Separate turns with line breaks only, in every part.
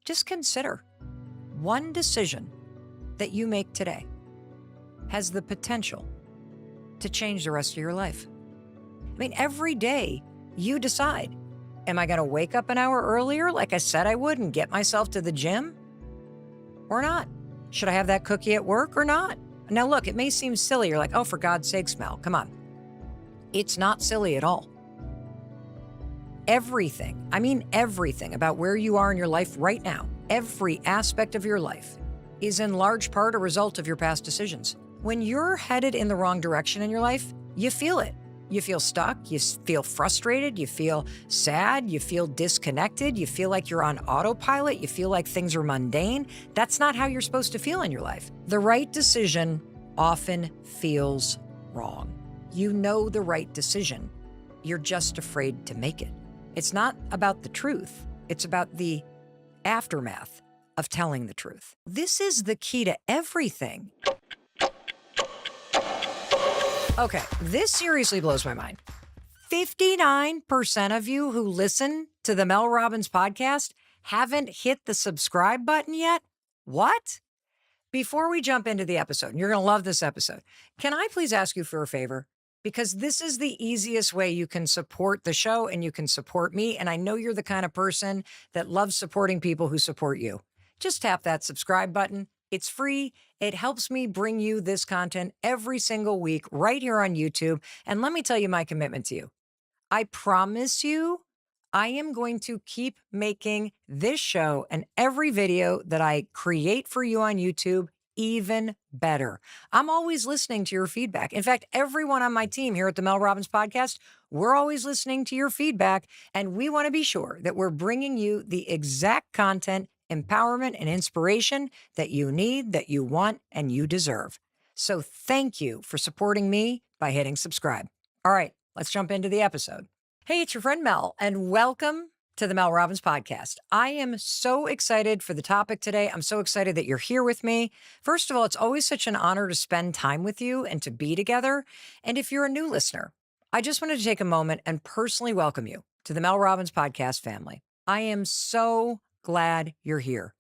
Just consider one decision that you make today has the potential to change the rest of your life. I mean, every day you decide, am I going to wake up an hour earlier like I said I would and get myself to the gym or not? Should I have that cookie at work or not? Now, look, it may seem silly. You're like, oh, for God's sakes, Mel, come on. It's not silly at all. Everything, I mean everything about where you are in your life right now, every aspect of your life is in large part a result of your past decisions. When you're headed in the wrong direction in your life, you feel it. You feel stuck, you feel frustrated, you feel sad, you feel disconnected, you feel like you're on autopilot, you feel like things are mundane. That's not how you're supposed to feel in your life. The right decision often feels wrong. You know the right decision. You're just afraid to make it. It's not about the truth. It's about the aftermath of telling the truth. This is the key to everything. Okay, this seriously blows my mind. 59% of you who listen to the Mel Robbins podcast haven't hit the subscribe button yet? What? Before we jump into the episode, and you're going to love this episode, can I please ask you for a favor? Because this is the easiest way you can support the show and you can support me. And I know you're the kind of person that loves supporting people who support you. Just tap that subscribe button. It's free. It helps me bring you this content every single week right here on YouTube. And let me tell you my commitment to you. I promise you, I am going to keep making this show and every video that I create for you on YouTube even better. I'm always listening to your feedback. In fact, everyone on my team here at the Mel Robbins podcast, we're always listening to your feedback, and we want to be sure that we're bringing you the exact content, empowerment, and inspiration that you need, that you want, and you deserve. So thank you for supporting me by hitting subscribe. All right, let's jump into the episode. Hey, it's your friend Mel, and welcome to the Mel Robbins podcast. I am so excited for the topic today. I'm so excited that you're here with me. First of all, it's always such an honor to spend time with you and to be together. And if you're a new listener, I just wanted to take a moment and personally welcome you to the Mel Robbins podcast family. I am so glad you're here.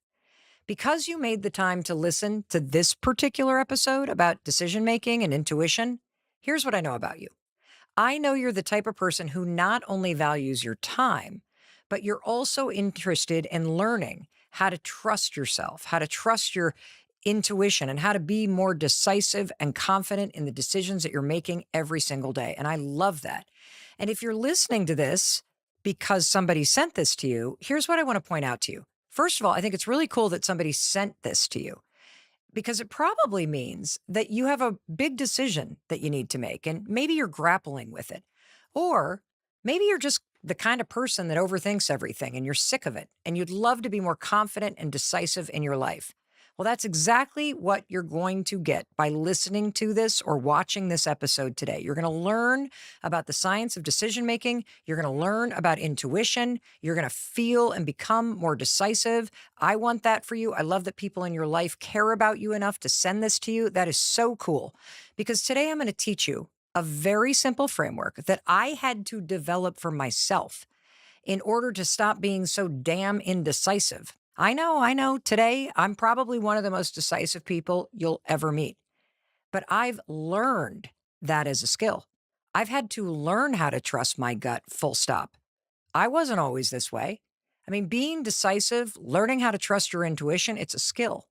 Because you made the time to listen to this particular episode about decision-making and intuition, here's what I know about you. I know you're the type of person who not only values your time, but you're also interested in learning how to trust yourself, how to trust your intuition, and how to be more decisive and confident in the decisions that you're making every single day. And I love that. And if you're listening to this because somebody sent this to you, here's what I want to point out to you. First of all, I think it's really cool that somebody sent this to you, because it probably means that you have a big decision that you need to make, and maybe you're grappling with it. Or maybe you're just the kind of person that overthinks everything and you're sick of it and you'd love to be more confident and decisive in your life. Well, that's exactly what you're going to get by listening to this or watching this episode today. You're going to learn about the science of decision making. You're going to learn about intuition. You're going to feel and become more decisive. I want that for you. I love that people in your life care about you enough to send this to you. That is so cool, because today I'm going to teach you a very simple framework that I had to develop for myself in order to stop being so damn indecisive. I know. Today, I'm probably one of the most decisive people you'll ever meet. But I've learned that as a skill. I've had to learn how to trust my gut, full stop. I wasn't always this way. I mean, being decisive, learning how to trust your intuition, it's a skill.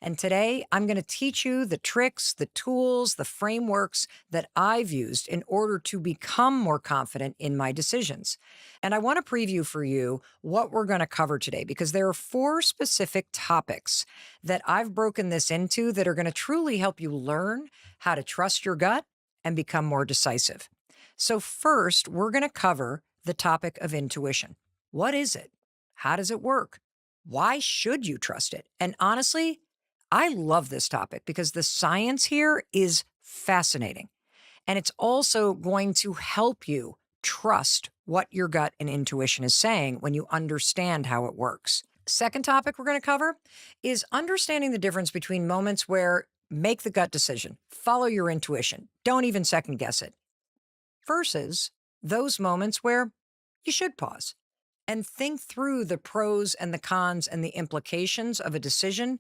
And today, I'm going to teach you the tricks, the tools, the frameworks that I've used in order to become more confident in my decisions. And I want to preview for you what we're going to cover today, because there are 4 specific topics that I've broken this into that are going to truly help you learn how to trust your gut and become more decisive. So first, we're going to cover the topic of intuition. What is it? How does it work? Why should you trust it? And honestly, I love this topic because the science here is fascinating. And it's also going to help you trust what your gut and intuition is saying when you understand how it works. Second topic we're going to cover is understanding the difference between moments where make the gut decision, follow your intuition, don't even second guess it, versus those moments where you should pause and think through the pros and the cons and the implications of a decision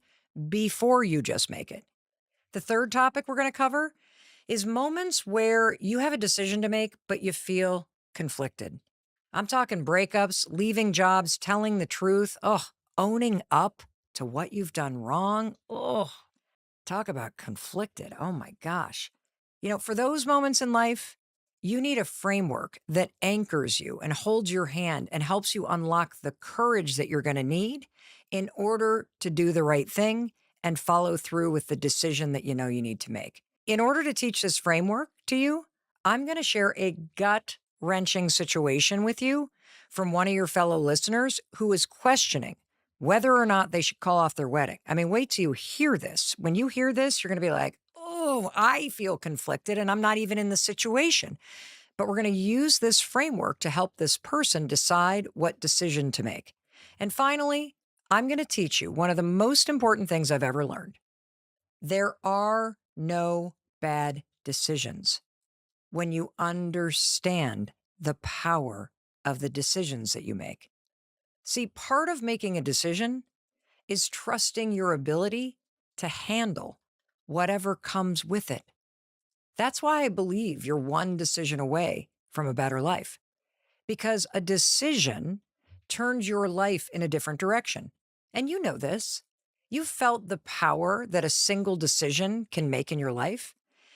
before you just make it. The third topic we're going to cover is moments where you have a decision to make, but you feel conflicted. I'm talking breakups, leaving jobs, telling the truth, owning up to what you've done wrong. Talk about conflicted. Oh my gosh. For those moments in life, you need a framework that anchors you and holds your hand and helps you unlock the courage that you're going to need in order to do the right thing and follow through with the decision that you know you need to make. In order to teach this framework to you, I'm going to share a gut wrenching situation with you from one of your fellow listeners who is questioning whether or not they should call off their wedding. I mean, wait till you hear this. When you hear this, you're going to be like, oh, I feel conflicted and I'm not even in the situation. But we're going to use this framework to help this person decide what decision to make. And finally, I'm going to teach you one of the most important things I've ever learned. There are no bad decisions when you understand the power of the decisions that you make. See, part of making a decision is trusting your ability to handle whatever comes with it. That's why I believe you're one decision away from a better life, because a decision turns your life in a different direction. And you know this. You've felt the power that a single decision can make in your life.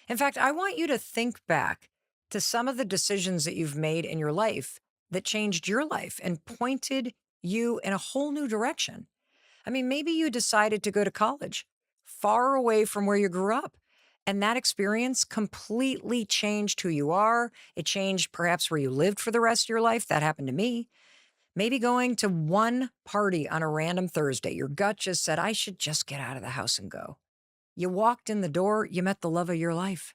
In fact, I want you to think back to some of the decisions that you've made in your life that changed your life and pointed you in a whole new direction. I mean, maybe you decided to go to college far away from where you grew up. And that experience completely changed who you are. It changed perhaps where you lived for the rest of your life. That happened to me. Maybe going to one party on a random Thursday, your gut just said, I should just get out of the house and go. You walked in the door, you met the love of your life.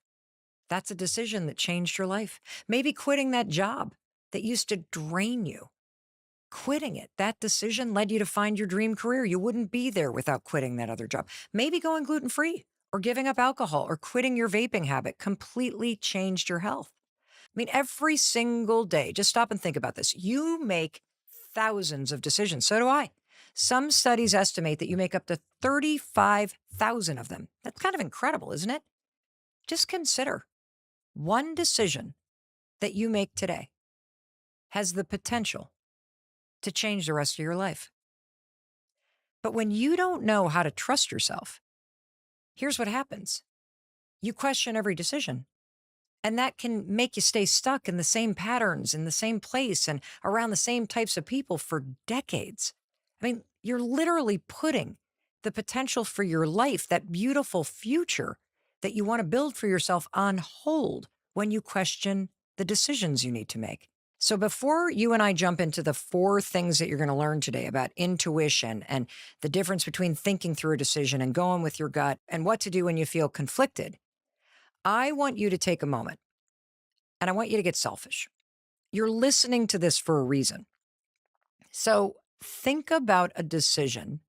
That's a decision that changed your life. Maybe quitting that job that used to drain you. Quitting it, that decision led you to find your dream career. You wouldn't be there without quitting that other job. Maybe going gluten-free or giving up alcohol or quitting your vaping habit completely changed your health. I mean, every single day, just stop and think about this. You make thousands of decisions. So do I. Some studies estimate that you make up to 35,000 of them. That's kind of incredible, isn't it? Just consider one decision that you make today has the potential to change the rest of your life. But when you don't know how to trust yourself, here's what happens. You question every decision, and that can make you stay stuck in the same patterns, in the same place, and around the same types of people for decades. I mean, you're literally putting the potential for your life, that beautiful future that you want to build for yourself, on hold when you question the decisions you need to make. So before you and I jump into the 4 things that you're going to learn today about intuition and the difference between thinking through a decision and going with your gut and what to do when you feel conflicted, I want you to take a moment and I want you to get selfish. You're listening to this for a reason. So think about a decision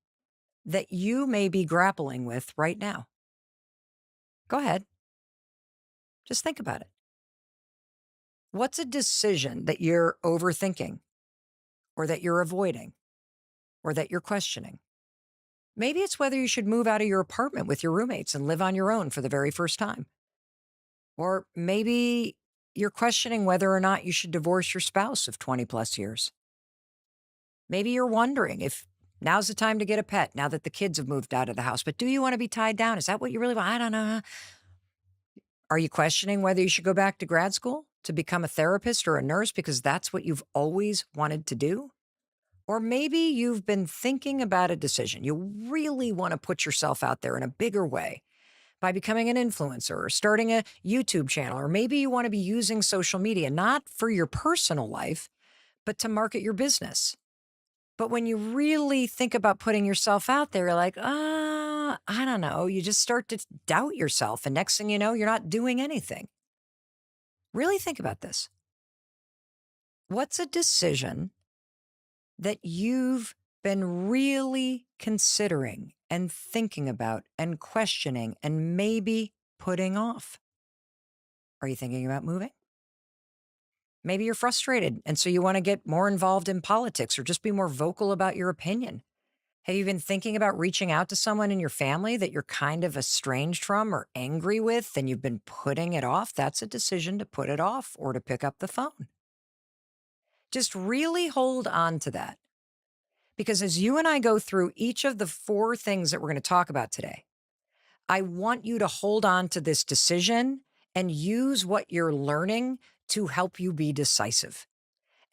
that you may be grappling with right now. Go ahead. Just think about it. What's a decision that you're overthinking or that you're avoiding or that you're questioning? Maybe it's whether you should move out of your apartment with your roommates and live on your own for the very first time. Or maybe you're questioning whether or not you should divorce your spouse of 20 plus years. Maybe you're wondering if now's the time to get a pet now that the kids have moved out of the house. But do you want to be tied down? Is that what you really want? I don't know. Are you questioning whether you should go back to grad school to become a therapist or a nurse because that's what you've always wanted to do? Or maybe you've been thinking about a decision. You really want to put yourself out there in a bigger way by becoming an influencer or starting a YouTube channel. Or maybe you want to be using social media, not for your personal life, but to market your business. But when you really think about putting yourself out there, you're like, I don't know. You just start to doubt yourself. And next thing you know, you're not doing anything. Really think about this. What's a decision that you've been really considering and thinking about and questioning and maybe putting off? Are you thinking about moving? Maybe you're frustrated. And so you want to get more involved in politics or just be more vocal about your opinion. Have you been thinking about reaching out to someone in your family that you're kind of estranged from or angry with and you've been putting it off? That's a decision to put it off or to pick up the phone. Just really hold on to that. Because as you and I go through each of the four things that we're going to talk about today, I want you to hold on to this decision and use what you're learning to help you be decisive.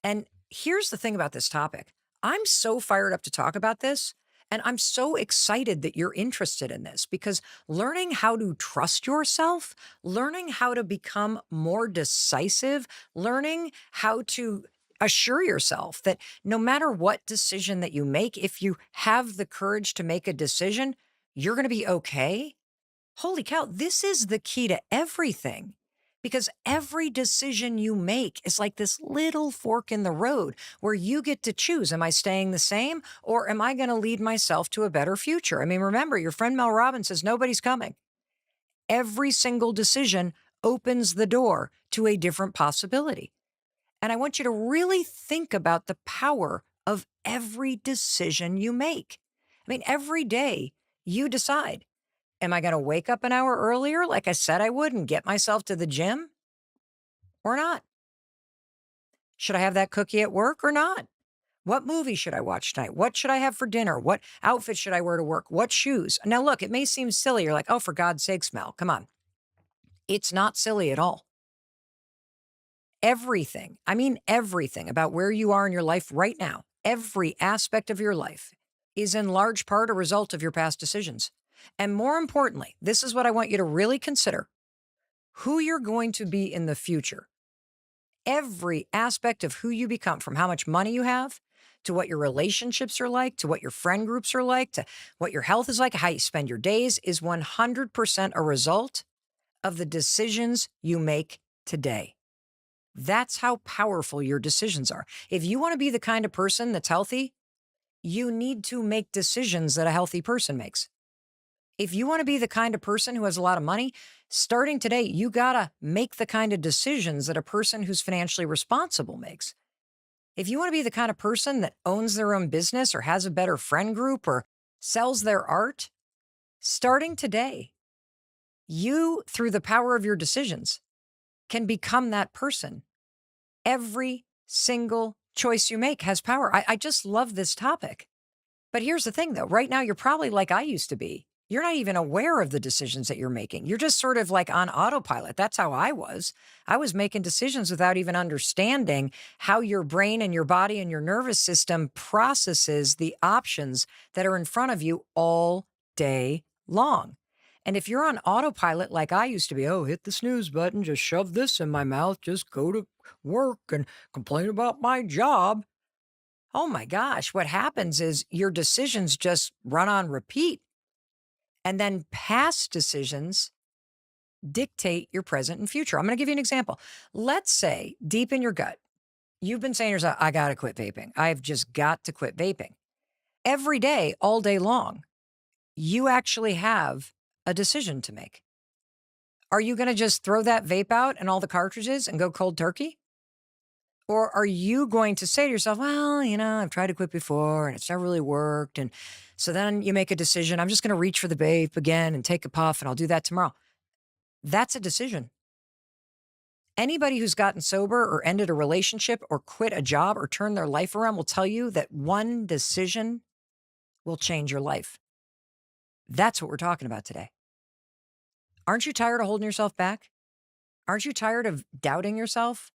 And here's the thing about this topic. I'm so fired up to talk about this. And I'm so excited that you're interested in this because learning how to trust yourself, learning how to become more decisive, learning how to assure yourself that no matter what decision that you make, if you have the courage to make a decision, you're going to be okay. Holy cow, this is the key to everything because every decision you make is like this little fork in the road where you get to choose. Am I staying the same or am I going to lead myself to a better future? I mean, remember, your friend Mel Robbins says nobody's coming. Every single decision opens the door to a different possibility. And I want you to really think about the power of every decision you make. I mean, every day you decide. Am I going to wake up an hour earlier, like I said I would, and get myself to the gym or not? Should I have that cookie at work or not? What movie should I watch tonight? What should I have for dinner? What outfit should I wear to work? What shoes? Now, look, it may seem silly. You're like, oh, for God's sakes, Mel, come on. It's not silly at all. Everything, I mean, everything about where you are in your life right now, every aspect of your life is in large part a result of your past decisions. And more importantly, this is what I want you to really consider who you're going to be in the future. Every aspect of who you become, from how much money you have, to what your relationships are like, to what your friend groups are like, to what your health is like, how you spend your days, is 100% a result of the decisions you make today. That's how powerful your decisions are. If you want to be the kind of person that's healthy, you need to make decisions that a healthy person makes. If you want to be the kind of person who has a lot of money, starting today, you got to make the kind of decisions that a person who's financially responsible makes. If you want to be the kind of person that owns their own business or has a better friend group or sells their art, starting today, you, through the power of your decisions, can become that person. Every single choice you make has power. I just love this topic. But here's the thing, though. Right now, you're probably like I used to be. You're not even aware of the decisions that you're making. You're just sort of like on autopilot. That's how I was. I was making decisions without even understanding how your brain and your body and your nervous system processes the options that are in front of you all day long. And if you're on autopilot like I used to be, oh, hit the snooze button, just shove this in my mouth, just go to work and complain about my job. Oh my gosh, what happens is your decisions just run on repeat. And then past decisions dictate your present and future. I'm going to give you an example. Let's say deep in your gut, you've been saying to yourself, I got to quit vaping. I've just got to quit vaping. Every day, all day long, you actually have a decision to make. Are you going to just throw that vape out and all the cartridges and go cold turkey? Or are you going to say to yourself, well, I've tried to quit before and it's never really worked. And so then you make a decision. I'm just going to reach for the vape again and take a puff and I'll do that tomorrow. That's a decision. Anybody who's gotten sober or ended a relationship or quit a job or turned their life around will tell you that one decision will change your life. That's what we're talking about today. Aren't you tired of holding yourself back? Aren't you tired of doubting yourself?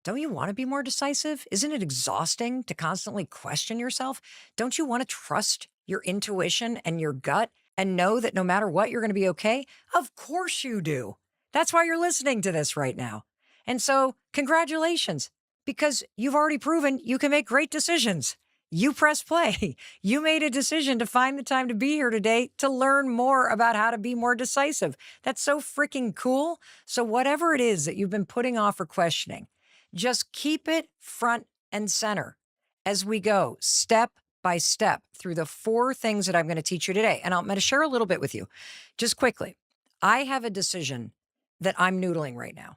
Don't you want to be more decisive? Isn't it exhausting to constantly question yourself? Don't you want to trust your intuition and your gut and know that no matter what, you're going to be okay? Of course you do. That's why you're listening to this right now. And so, congratulations, because you've already proven you can make great decisions. You press play. You made a decision to find the time to be here today to learn more about how to be more decisive. That's so freaking cool. So, whatever it is that you've been putting off or questioning, just keep it front and center as we go step by step through the four things that I'm going to teach you today. And I'm going to share a little bit with you just quickly. I have a decision that I'm noodling right now.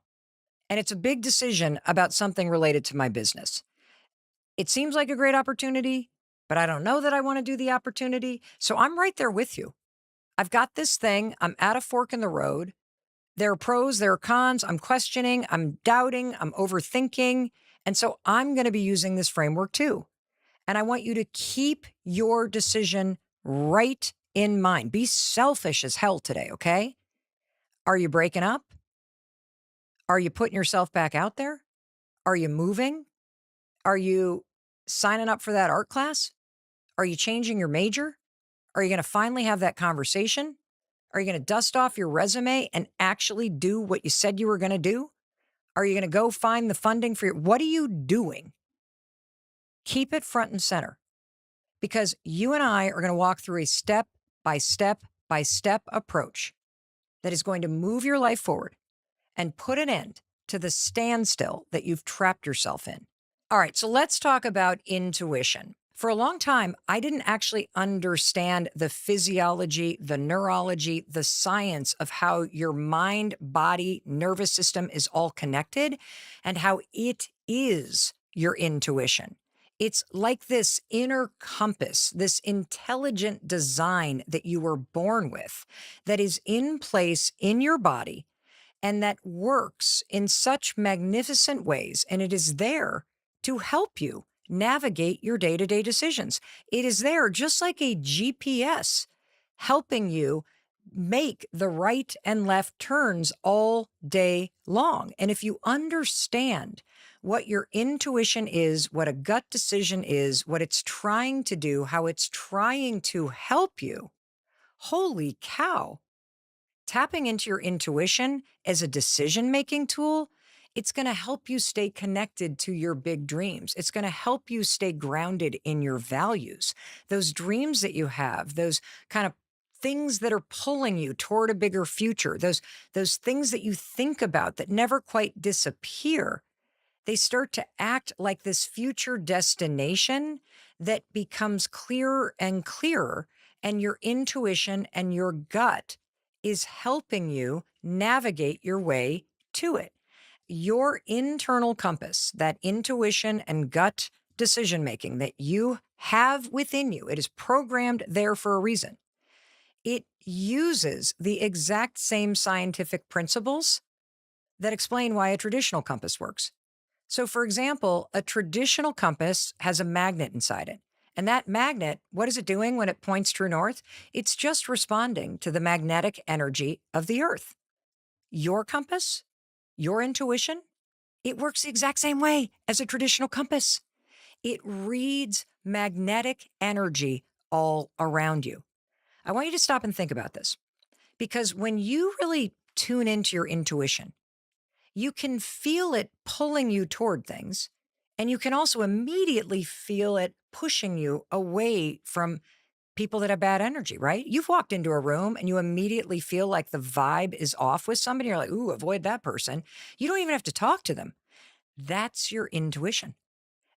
and it's a big decision about something related to my business. It seems like a great opportunity, but I don't know that I want to do the opportunity. So I'm right there with you. I've got this thing. I'm at a fork in the road. There are pros, there are cons. I'm questioning, I'm doubting, I'm overthinking. And so I'm going to be using this framework too. And I want you to keep your decision right in mind. Be selfish as hell today, okay? Are you breaking up? Are you putting yourself back out there? Are you moving? Are you signing up for that art class? Are you changing your major? Are you going to finally have that conversation? Are you going to dust off your resume and actually do what you said you were going to do? Are you going to go find the funding for your, what are you doing? Keep it front and center because you and I are going to walk through a step by step by step approach that is going to move your life forward and put an end to the standstill that you've trapped yourself in. All right, so let's talk about intuition. For a long time, I didn't actually understand the physiology, the neurology, the science of how your mind, body, nervous system is all connected and how it is your intuition. It's like this inner compass, this intelligent design that you were born with that is in place in your body and that works in such magnificent ways. And it is there to help you navigate your day to day decisions. It is there just like a GPS helping you make the right and left turns all day long. And if you understand what your intuition is, what a gut decision is, what it's trying to do, how it's trying to help you, holy cow, tapping into your intuition as a decision-making tool, it's going to help you stay connected to your big dreams. It's going to help you stay grounded in your values. Those dreams that you have, those kind of things that are pulling you toward a bigger future, those things that you think about that never quite disappear, they start to act like this future destination that becomes clearer and clearer, and your intuition and your gut is helping you navigate your way to it. Your internal compass, that intuition and gut decision making that you have within you, it is programmed there for a reason. It uses the exact same scientific principles that explain why a traditional compass works. So, for example, a traditional compass has a magnet inside it. And that magnet, what is it doing when it points true north? It's just responding to the magnetic energy of the earth. Your compass, your intuition, it works the exact same way as a traditional compass. It reads magnetic energy all around you. I want you to stop and think about this because when you really tune into your intuition, you can feel it pulling you toward things. And you can also immediately feel it pushing you away from people that have bad energy, right? You've walked into a room and you immediately feel like the vibe is off with somebody. You're like, ooh, avoid that person. You don't even have to talk to them. That's your intuition.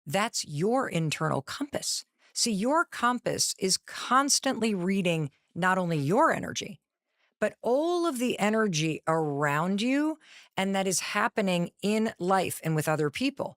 That's your internal compass. See, your compass is constantly reading not only your energy, but all of the energy around you and that is happening in life and with other people.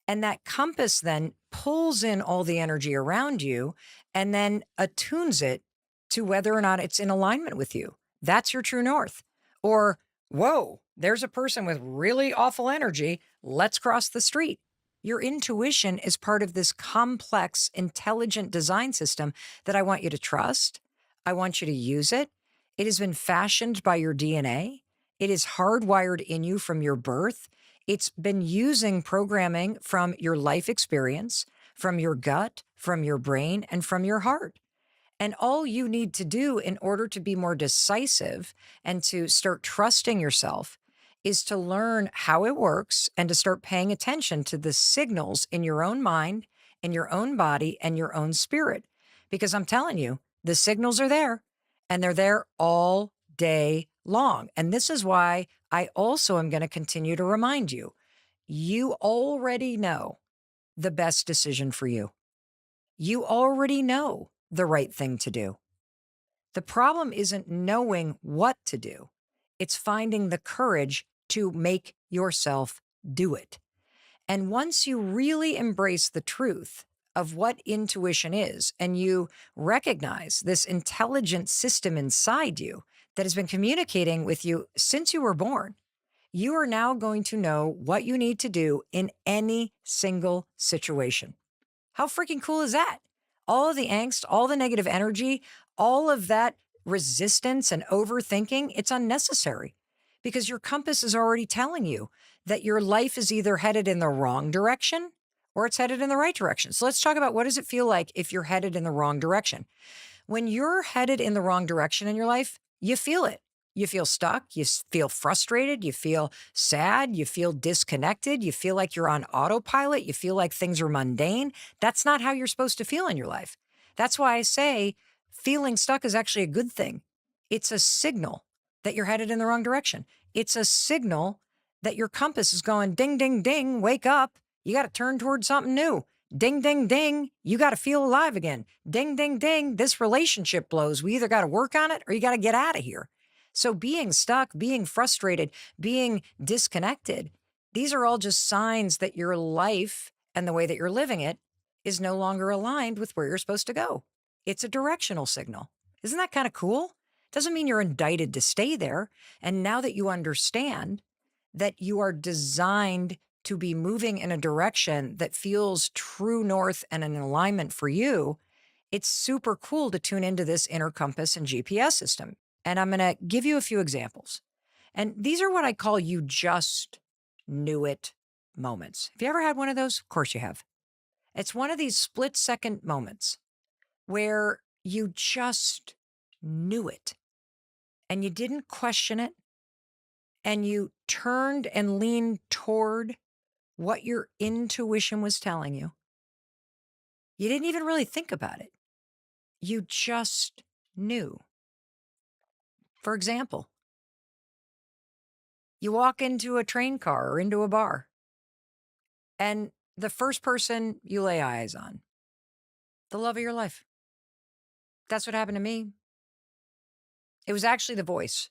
And that compass then pulls in all the energy around you and then attunes it to whether or not it's in alignment with you. That's your true north. Or, whoa, there's a person with really awful energy. Let's cross the street. Your intuition is part of this complex, intelligent design system that I want you to trust. I want you to use it. It has been fashioned by your DNA. It is hardwired in you from your birth. It's been using programming from your life experience, from your gut, from your brain, and from your heart. And all you need to do in order to be more decisive and to start trusting yourself is to learn how it works and to start paying attention to the signals in your own mind, in your own body, and your own spirit. Because I'm telling you, the signals are there and they're there all day long. And this is why I also am going to continue to remind you, you already know the best decision for you. You already know the right thing to do. The problem isn't knowing what to do. It's finding the courage to make yourself do it. And once you really embrace the truth of what intuition is, and you recognize this intelligent system inside you that has been communicating with you since you were born, you are now going to know what you need to do in any single situation. How freaking cool is that? All of the angst, all the negative energy, all of that resistance and overthinking, it's unnecessary because your compass is already telling you that your life is either headed in the wrong direction or it's headed in the right direction. So let's talk about, what does it feel like if you're headed in the wrong direction? When you're headed in the wrong direction in your life, you feel it. You feel stuck. You feel frustrated. You feel sad. You feel disconnected. You feel like you're on autopilot. You feel like things are mundane. That's not how you're supposed to feel in your life. That's why I say feeling stuck is actually a good thing. It's a signal that you're headed in the wrong direction. It's a signal that your compass is going ding, ding, ding, wake up. You got to turn towards something new. Ding, ding, ding. You got to feel alive again. Ding, ding, ding. This relationship blows. We either got to work on it or you got to get out of here. So being stuck, being frustrated, being disconnected, these are all just signs that your life and the way that you're living it is no longer aligned with where you're supposed to go. It's a directional signal. Isn't that kind of cool? Doesn't mean you're indicted to stay there. And now that you understand that you are designed to be moving in a direction that feels true north and an alignment for you, it's super cool to tune into this inner compass and GPS system. And I'm going to give you a few examples. And these are what I call you just knew it moments. Have you ever had one of those? Of course you have. It's one of these split second moments where you just knew it and you didn't question it and you turned and leaned toward what your intuition was telling you. You didn't even really think about it. You just knew. For example, you walk into a train car or into a bar, and the first person you lay eyes on, the love of your life. That's what happened to me. It was actually the voice.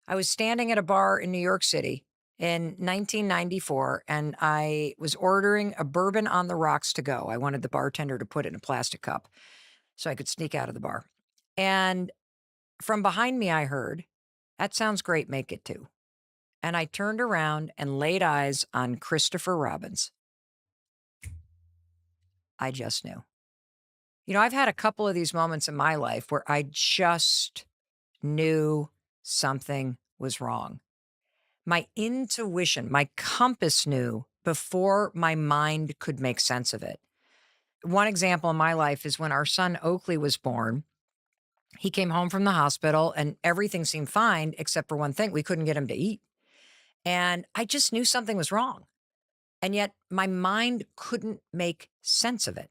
I was standing at a bar in New York City in 1994, and I was ordering a bourbon on the rocks to go. I wanted the bartender to put it in a plastic cup so I could sneak out of the bar. And from behind me, I heard, "That sounds great, make it two." And I turned around and laid eyes on Christopher Robbins. I just knew. You know, I've had a couple of these moments in my life where I just knew something was wrong. My intuition, my compass knew before my mind could make sense of it. One example in my life is when our son Oakley was born. He came home from the hospital and everything seemed fine except for one thing. We couldn't get him to eat. And I just knew something was wrong. And yet my mind couldn't make sense of it.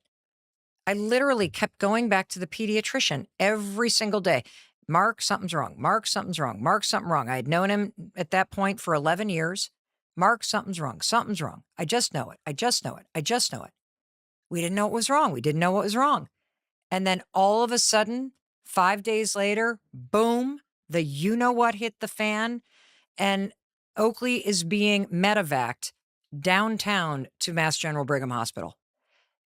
I literally kept going back to the pediatrician every single day. "Mark, something's wrong. Mark, something's wrong. Mark, something wrong." I had known him at that point for 11 years. "Mark, something's wrong. Something's wrong. I just know it. I just know it. I just know it." We didn't know what was wrong. We didn't know what was wrong. And then all of a sudden, 5 days later, boom, the you know what hit the fan. And Oakley is being medevaced downtown to Mass General Brigham Hospital.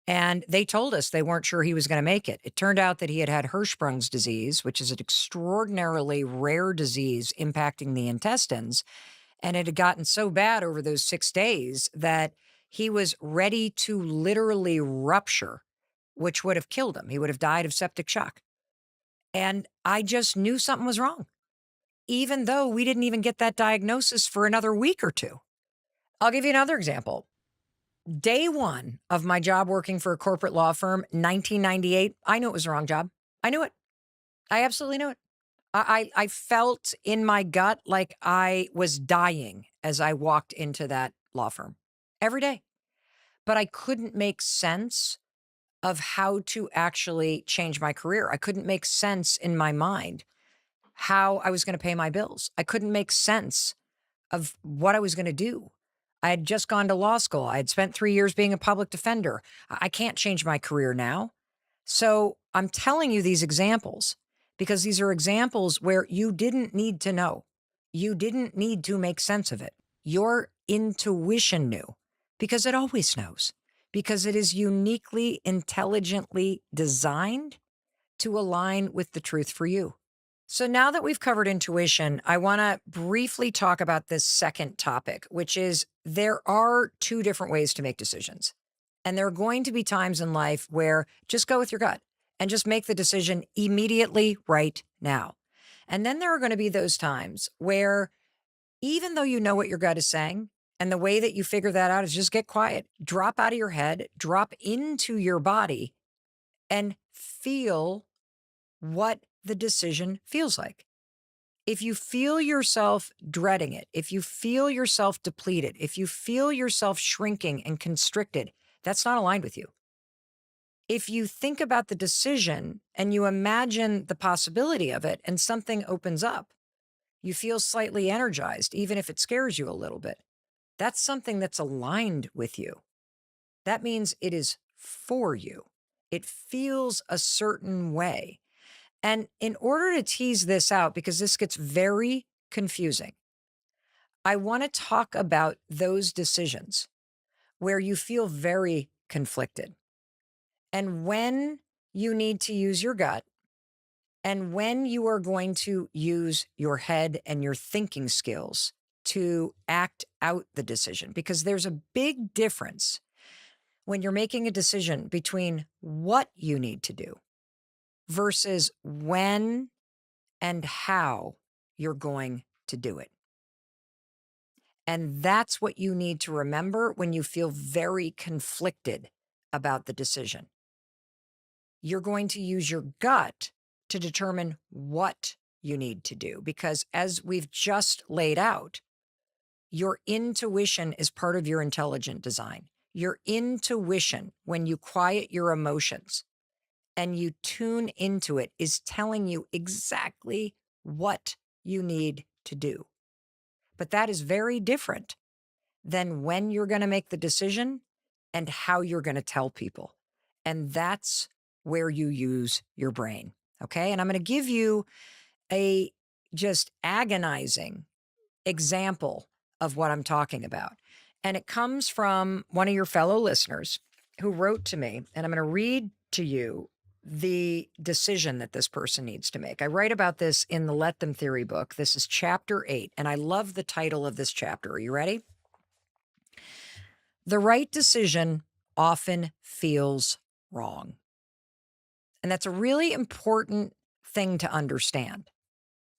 And they told us they weren't sure he was going to make it. It turned out that he had had Hirschsprung's disease, which is an extraordinarily rare disease impacting the intestines. And it had gotten so bad over those 6 days that he was ready to literally rupture, which would have killed him. He would have died of septic shock. And I just knew something was wrong, even though we didn't even get that diagnosis for another week or two. I'll give you another example. Day one of my job working for a corporate law firm, 1998, I knew it was the wrong job. I knew it. I absolutely knew it. I felt in my gut like I was dying as I walked into that law firm every day. But I couldn't make sense of how to actually change my career. I couldn't make sense in my mind how I was going to pay my bills. I couldn't make sense of what I was going to do. I had just gone to law school. I had spent 3 years being a public defender. I can't change my career now. So I'm telling you these examples because these are examples where you didn't need to know. You didn't need to make sense of it. Your intuition knew because it always knows, because it is uniquely, intelligently designed to align with the truth for you. So now that we've covered intuition, I want to briefly talk about this second topic, which is there are two different ways to make decisions. And there are going to be times in life where just go with your gut and just make the decision immediately right now. And then there are going to be those times where even though you know what your gut is saying, and the way that you figure that out is just get quiet, drop out of your head, drop into your body, and feel what the decision feels like. If you feel yourself dreading it, if you feel yourself depleted, if you feel yourself shrinking and constricted, that's not aligned with you. If you think about the decision and you imagine the possibility of it and something opens up, you feel slightly energized, even if it scares you a little bit. That's something that's aligned with you. That means it is for you. It feels a certain way. And in order to tease this out, because this gets very confusing, I want to talk about those decisions where you feel very conflicted and when you need to use your gut and when you are going to use your head and your thinking skills to act out the decision. Because there's a big difference when you're making a decision between what you need to do versus when and how you're going to do it. And that's what you need to remember when you feel very conflicted about the decision. You're going to use your gut to determine what you need to do, because as we've just laid out, your intuition is part of your intelligent design. Your intuition, when you quiet your emotions and you tune into it, is telling you exactly what you need to do. But that is very different than when you're going to make the decision and how you're going to tell people. And that's where you use your brain. Okay. And I'm going to give you a just agonizing example of what I'm talking about. And it comes from one of your fellow listeners who wrote to me, and I'm going to read to you the decision that this person needs to make. I write about this in the Let Them Theory book. This is chapter 8, and I love the title of this chapter. Are you ready? The right decision often feels wrong. And that's a really important thing to understand,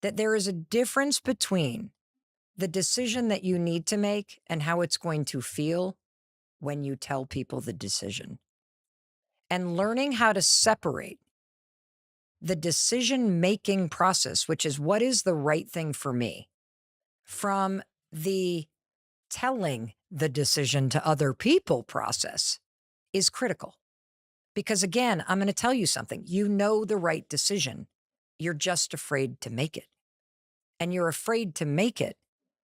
that there is a difference between the decision that you need to make and how it's going to feel when you tell people the decision. And learning how to separate the decision-making process, which is what is the right thing for me, from the telling the decision to other people process is critical. Because again, I'm going to tell you something. You know the right decision. You're just afraid to make it. And you're afraid to make it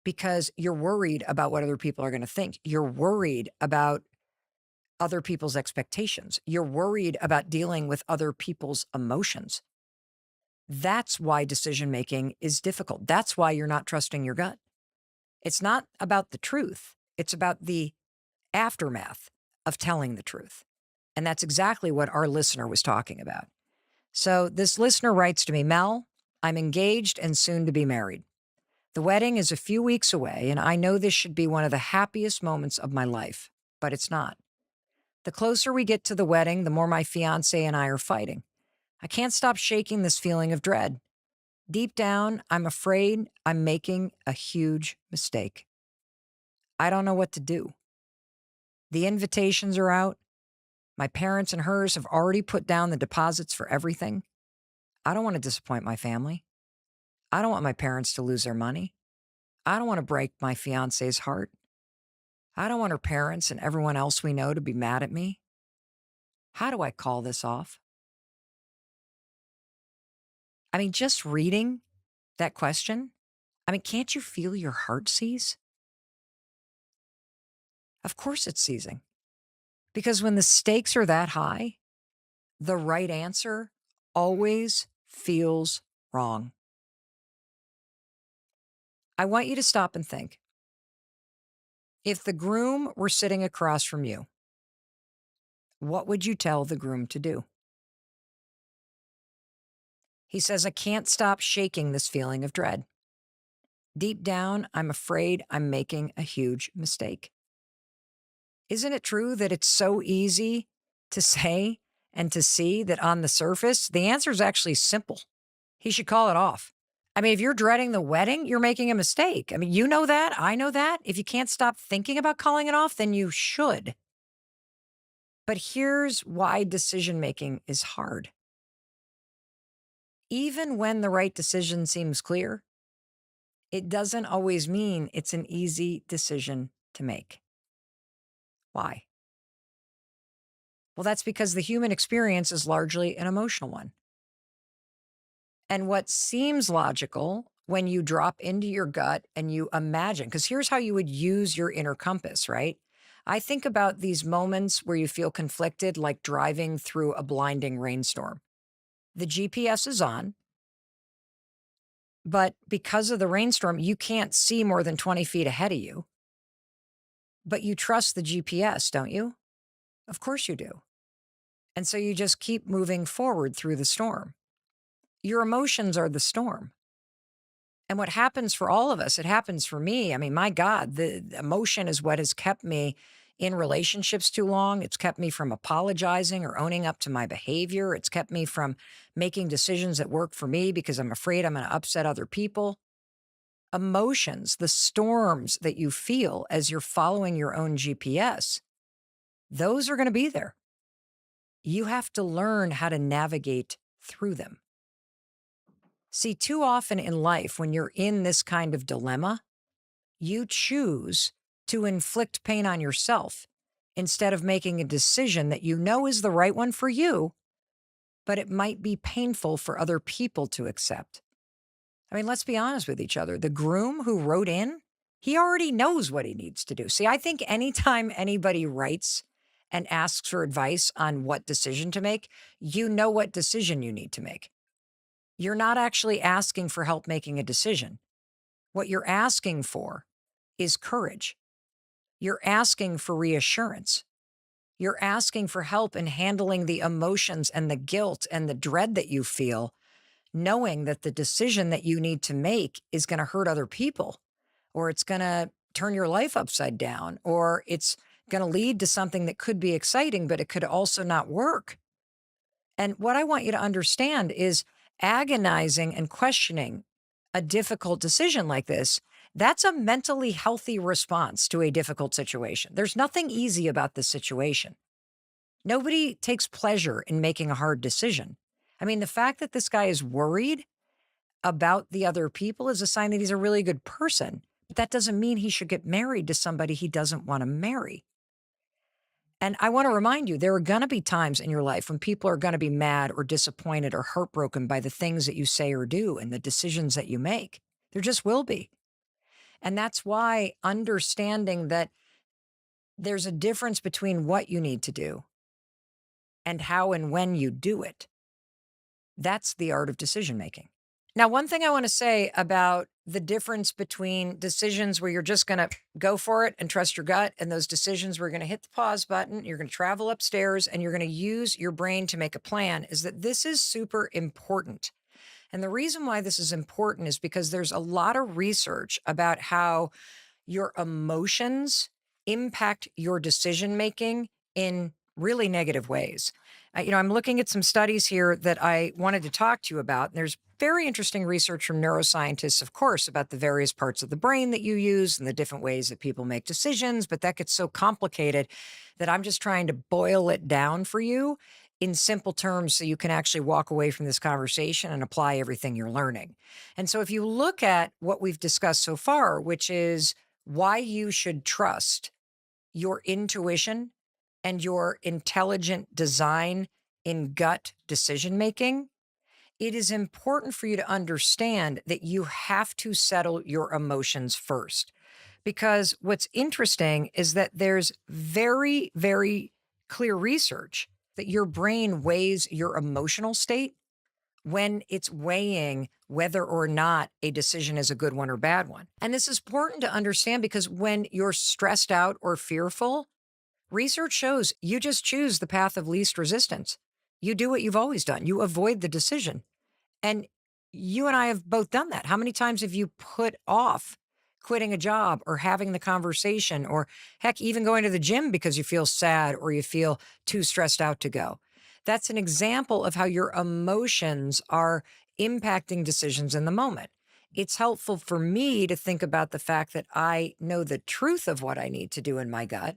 because you're worried about what other people are going to think. You're worried about other people's expectations. You're worried about dealing with other people's emotions. That's why decision making is difficult. That's why you're not trusting your gut. It's not about the truth. It's about the aftermath of telling the truth. And that's exactly what our listener was talking about. So this listener writes to me, Mel, I'm engaged and soon to be married. The wedding is a few weeks away, and I know this should be one of the happiest moments of my life, but it's not. The closer we get to the wedding, the more my fiance and I are fighting. I can't stop shaking this feeling of dread. Deep down, I'm afraid I'm making a huge mistake. I don't know what to do. The invitations are out. My parents and hers have already put down the deposits for everything. I don't want to disappoint my family. I don't want my parents to lose their money. I don't want to break my fiance's heart. I don't want her parents and everyone else we know to be mad at me. How do I call this off? I mean, just reading that question, I mean, can't you feel your heart seize? Of course it's seizing. Because when the stakes are that high, the right answer always feels wrong. I want you to stop and think. If the groom were sitting across from you, what would you tell the groom to do? He says, I can't stop shaking this feeling of dread. Deep down, I'm afraid I'm making a huge mistake. Isn't it true that it's so easy to say and to see that on the surface, the answer is actually simple? He should call it off. I mean, if you're dreading the wedding, you're making a mistake. I mean, you know that. I know that. If you can't stop thinking about calling it off, then you should. But here's why decision making is hard. Even when the right decision seems clear, it doesn't always mean it's an easy decision to make. Why? Well, that's because the human experience is largely an emotional one. And what seems logical when you drop into your gut and you imagine, because here's how you would use your inner compass, right? I think about these moments where you feel conflicted, like driving through a blinding rainstorm. The GPS is on, but because of the rainstorm, you can't see more than 20 feet ahead of you. But you trust the GPS, don't you? Of course you do. And so you just keep moving forward through the storm. Your emotions are the storm. And what happens for all of us, it happens for me. I mean, my God, the emotion is what has kept me in relationships too long. It's kept me from apologizing or owning up to my behavior. It's kept me from making decisions that work for me because I'm afraid I'm going to upset other people. Emotions, the storms that you feel as you're following your own GPS, those are going to be there. You have to learn how to navigate through them. See, too often in life, when you're in this kind of dilemma, you choose to inflict pain on yourself instead of making a decision that you know is the right one for you, but it might be painful for other people to accept. I mean, let's be honest with each other. The groom who wrote in, he already knows what he needs to do. See, I think anytime anybody writes and asks for advice on what decision to make, you know what decision you need to make. You're not actually asking for help making a decision. What you're asking for is courage. You're asking for reassurance. You're asking for help in handling the emotions and the guilt and the dread that you feel, knowing that the decision that you need to make is going to hurt other people, or it's going to turn your life upside down, or it's going to lead to something that could be exciting, but it could also not work. And what I want you to understand is agonizing and questioning a difficult decision like this, that's a mentally healthy response to a difficult situation. There's nothing easy about this situation. Nobody takes pleasure in making a hard decision. I mean, the fact that this guy is worried about the other people is a sign that he's a really good person. But that doesn't mean he should get married to somebody he doesn't want to marry. And I want to remind you, there are going to be times in your life when people are going to be mad or disappointed or heartbroken by the things that you say or do and the decisions that you make. There just will be. And that's why understanding that there's a difference between what you need to do and how and when you do it, that's the art of decision making. Now, one thing I want to say about the difference between decisions where you're just going to go for it and trust your gut, and those decisions where you're going to hit the pause button, you're going to travel upstairs, and you're going to use your brain to make a plan, is that this is super important. And the reason why this is important is because there's a lot of research about how your emotions impact your decision making in really negative ways. I'm looking at some studies here that I wanted to talk to you about. There's very interesting research from neuroscientists, of course, about the various parts of the brain that you use and the different ways that people make decisions. But that gets so complicated that I'm just trying to boil it down for you in simple terms so you can actually walk away from this conversation and apply everything you're learning. And so if you look at what we've discussed so far, which is why you should trust your intuition and your intelligent design in gut decision making, it is important for you to understand that you have to settle your emotions first. Because what's interesting is that there's very, very clear research that your brain weighs your emotional state when it's weighing whether or not a decision is a good one or bad one. And this is important to understand because when you're stressed out or fearful, research shows you just choose the path of least resistance. You do what you've always done. You avoid the decision. And you and I have both done that. How many times have you put off quitting a job or having the conversation or heck, even going to the gym because you feel sad or you feel too stressed out to go? That's an example of how your emotions are impacting decisions in the moment. It's helpful for me to think about the fact that I know the truth of what I need to do in my gut.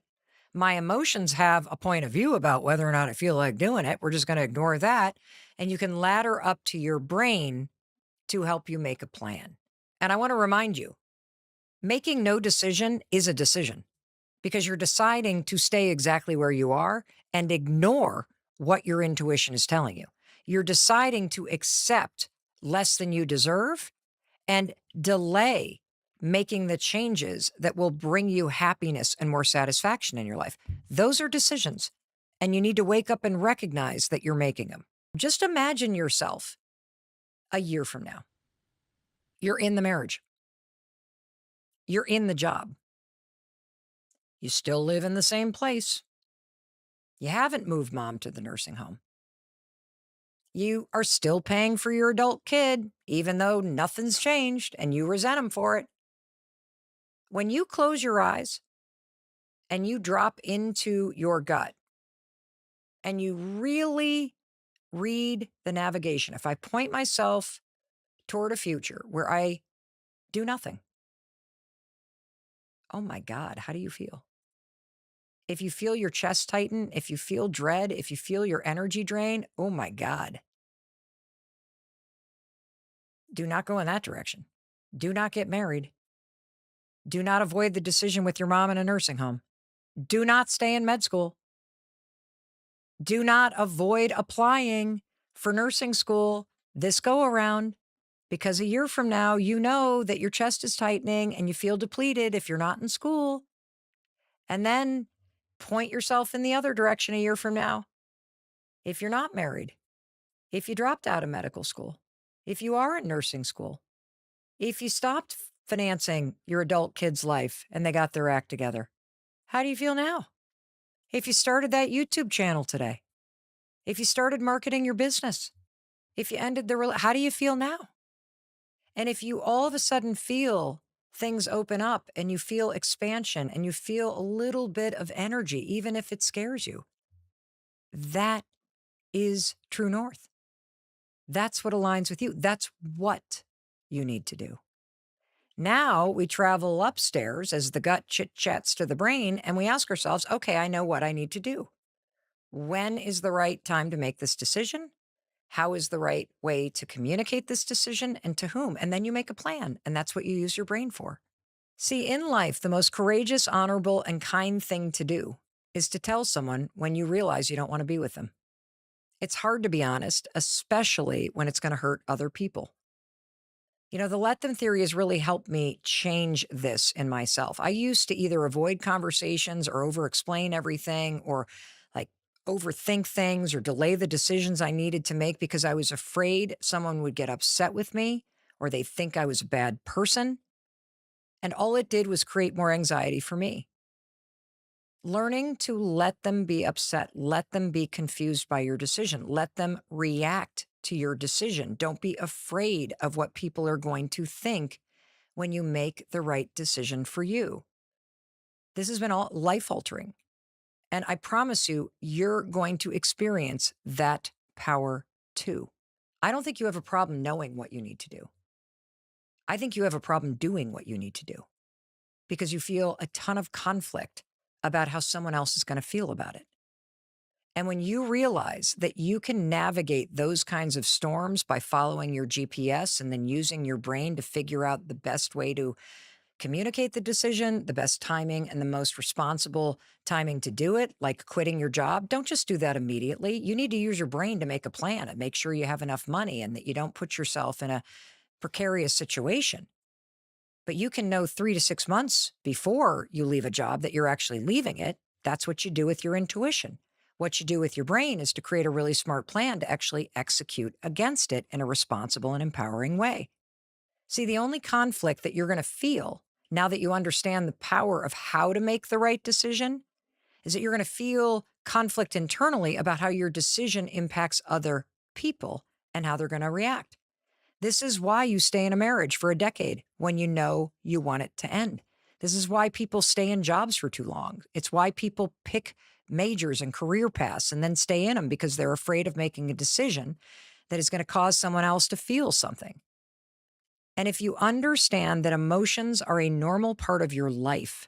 My emotions have a point of view about whether or not I feel like doing it. We're just going to ignore that. And you can ladder up to your brain to help you make a plan. And I want to remind you, making no decision is a decision because you're deciding to stay exactly where you are and ignore what your intuition is telling you. You're deciding to accept less than you deserve and delay making the changes that will bring you happiness and more satisfaction in your life. Those are decisions, and you need to wake up and recognize that you're making them. Just imagine yourself a year from now. You're in the marriage. You're in the job. You still live in the same place. You haven't moved mom to the nursing home. You are still paying for your adult kid, even though nothing's changed and you resent him for it. When you close your eyes and you drop into your gut and you really read the navigation, if I point myself toward a future where I do nothing, oh my God, how do you feel? If you feel your chest tighten, if you feel dread, if you feel your energy drain, oh my God. Do not go in that direction. Do not get married. Do not avoid the decision with your mom in a nursing home. Do not stay in med school. Do not avoid applying for nursing school this go around because a year from now, you know that your chest is tightening and you feel depleted if you're not in school. And then point yourself in the other direction a year from now. If you're not married, if you dropped out of medical school, if you are in nursing school, if you stopped financing your adult kid's life and they got their act together, how do you feel now? If you started that YouTube channel today, if you started marketing your business, if you ended how do you feel now? And if you all of a sudden feel things open up and you feel expansion and you feel a little bit of energy, even if it scares you, that is true north. That's what aligns with you. That's what you need to do. Now we travel upstairs as the gut chit chats to the brain and we ask ourselves, okay, I know what I need to do. When is the right time to make this decision? How is the right way to communicate this decision and to whom? And then you make a plan. And that's what you use your brain for. See, in life, the most courageous, honorable, and kind thing to do is to tell someone when you realize you don't want to be with them. It's hard to be honest, especially when it's going to hurt other people. You know, the let them theory has really helped me change this in myself. I used to either avoid conversations or over explain everything or like overthink things or delay the decisions I needed to make because I was afraid someone would get upset with me or they think I was a bad person. And all it did was create more anxiety for me. Learning to let them be upset, let them be confused by your decision, let them react to your decision. Don't be afraid of what people are going to think when you make the right decision for you. This has been all life altering. And I promise you, you're going to experience that power too. I don't think you have a problem knowing what you need to do. I think you have a problem doing what you need to do because you feel a ton of conflict about how someone else is going to feel about it. And when you realize that you can navigate those kinds of storms by following your GPS and then using your brain to figure out the best way to communicate the decision, the best timing, and the most responsible timing to do it, like quitting your job, don't just do that immediately. You need to use your brain to make a plan and make sure you have enough money and that you don't put yourself in a precarious situation. But you can know 3 to 6 months before you leave a job that you're actually leaving it. That's what you do with your intuition. What you do with your brain is to create a really smart plan to actually execute against it in a responsible and empowering way. See, the only conflict that you're going to feel now that you understand the power of how to make the right decision is that you're going to feel conflict internally about how your decision impacts other people and how they're going to react. This is why you stay in a marriage for a decade when you know you want it to end. This is why people stay in jobs for too long. It's why people pick majors and career paths and then stay in them because they're afraid of making a decision that is going to cause someone else to feel something. And if you understand that emotions are a normal part of your life,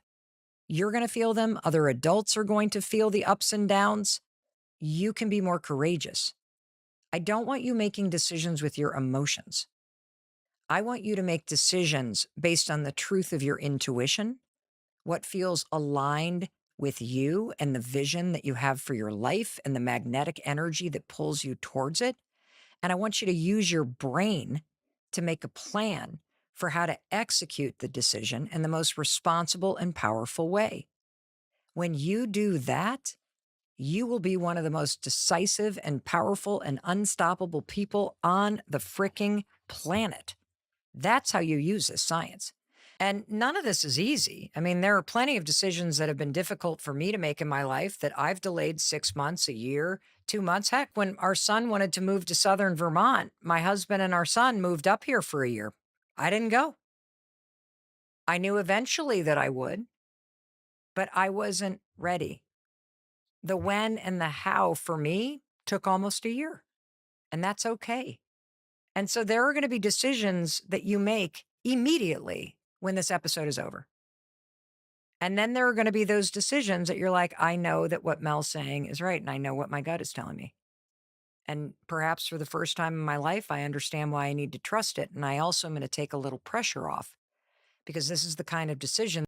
you're going to feel them. Other adults are going to feel the ups and downs. You can be more courageous. I don't want you making decisions with your emotions. I want you to make decisions based on the truth of your intuition, what feels aligned with you and the vision that you have for your life and the magnetic energy that pulls you towards it. And I want you to use your brain to make a plan for how to execute the decision in the most responsible and powerful way. When you do that, you will be one of the most decisive and powerful and unstoppable people on the fricking planet. That's how you use this science. And none of this is easy. I mean, there are plenty of decisions that have been difficult for me to make in my life that I've delayed 6 months, a year, 2 months. Heck, when our son wanted to move to southern Vermont, my husband and our son moved up here for a year. I didn't go. I knew eventually that I would, but I wasn't ready. The when and the how for me took almost a year, and that's okay. And so there are going to be decisions that you make immediately when this episode is over. And then there are going to be those decisions that you're like, I know that what Mel's saying is right. And I know what my gut is telling me. And perhaps for the first time in my life, I understand why I need to trust it. And I also am going to take a little pressure off because this is the kind of decision